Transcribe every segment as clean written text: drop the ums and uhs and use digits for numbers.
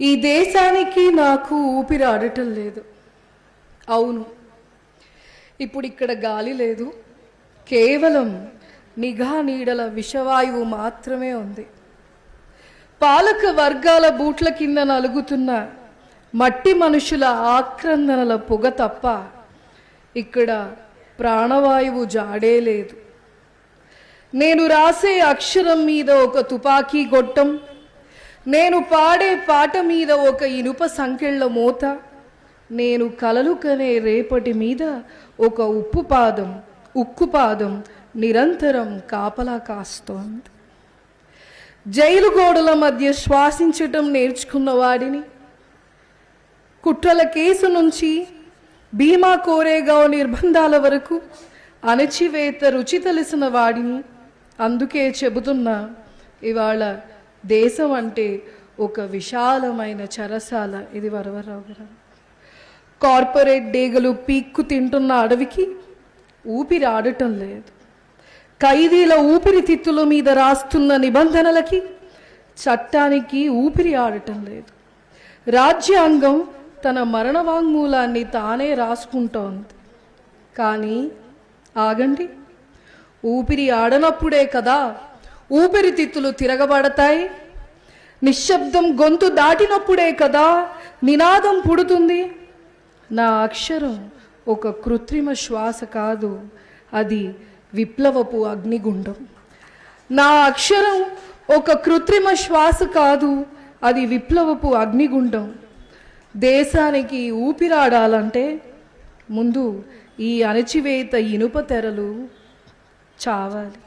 ఈ దేశానికి నాకు ఊపిరి ఆడటం లేదు. అవును, ఇప్పుడు ఇక్కడ గాలి లేదు, కేవలం నిఘా నీడల విషవాయువు మాత్రమే ఉంది. పాలక వర్గాల బూట్ల కింద నలుగుతున్న మట్టి మనుషుల ఆక్రందనల పొగ తప్ప ఇక్కడ ప్రాణవాయువు జాడే లేదు. నేను రాసే అక్షరం మీద ఒక తుపాకీ గొట్టం, నేను పాడే పాట మీద ఒక ఇనుప సంకెళ్ళ మోత, నేను కలలు కనే రేపటి మీద ఒక ఉక్కుపాదం నిరంతరం కాపలా కాస్తోంది. జైలు గోడల మధ్య శ్వాసించటం నేర్చుకున్న వాడిని, కుట్రల కేసు నుంచి భీమా కోరేగావ్ నిర్బంధాల వరకు అణచివేత రుచి తెలిసిన వాడిని. అందుకే చెబుతున్నా, ఇవాళ దేశం అంటే ఒక విశాలమైన చెరసాల. ఇది వరవరరావు గారు. కార్పొరేట్ డేగలు పీక్కు తింటున్న అడవికి ఊపిరి ఆడటం లేదు. ఖైదీల ఊపిరితిత్తుల మీద రాస్తున్న నిబంధనలకి చట్టానికి ఊపిరి ఆడటం లేదు. రాజ్యాంగం తన మరణ వాంగ్మూలాన్ని తానే రాసుకుంటోంది. కానీ ఆగండి, ఊపిరి ఆడనప్పుడే కదా ఊపిరితిత్తులు తిరగబడతాయి. నిశ్శబ్దం గొంతు దాటినప్పుడే కదా నినాదం పుడుతుంది. నా అక్షరం ఒక కృత్రిమ శ్వాస కాదు, అది విప్లవపు అగ్నిగుండం. నా అక్షరం ఒక కృత్రిమ శ్వాస కాదు, అది విప్లవపు అగ్నిగుండం. దేశానికి ఊపిరాడాలంటే ముందు ఈ అణచివేత ఇనుప తెరలు చావాలి.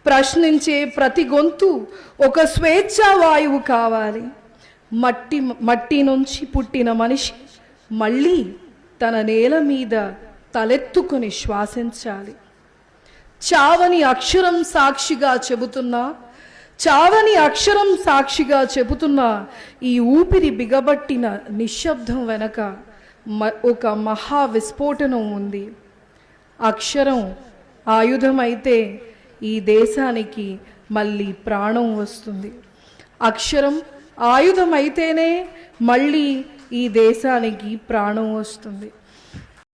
ప్రశ్నించే ప్రతి గొంతు ఒక స్వేచ్ఛా వాయువు కావాలి. మట్టి నుంచి పుట్టిన మనిషి మళ్ళీ తన నేల మీద తలెత్తుకొని శ్వాసించాలి. చావని అక్షరం సాక్షిగా చెబుతున్నా ఈ ఊపిరి బిగబట్టిన నిశ్శబ్దం వెనక ఒక మహా విస్ఫోటనం ఉంది. అక్షరం ఆయుధమైతే ఈ దేశానికి మళ్ళీ ప్రాణం వస్తుంది. అక్షరం ఆయుధమైతేనే మళ్ళీ ఈ దేశానికి ప్రాణం వస్తుంది.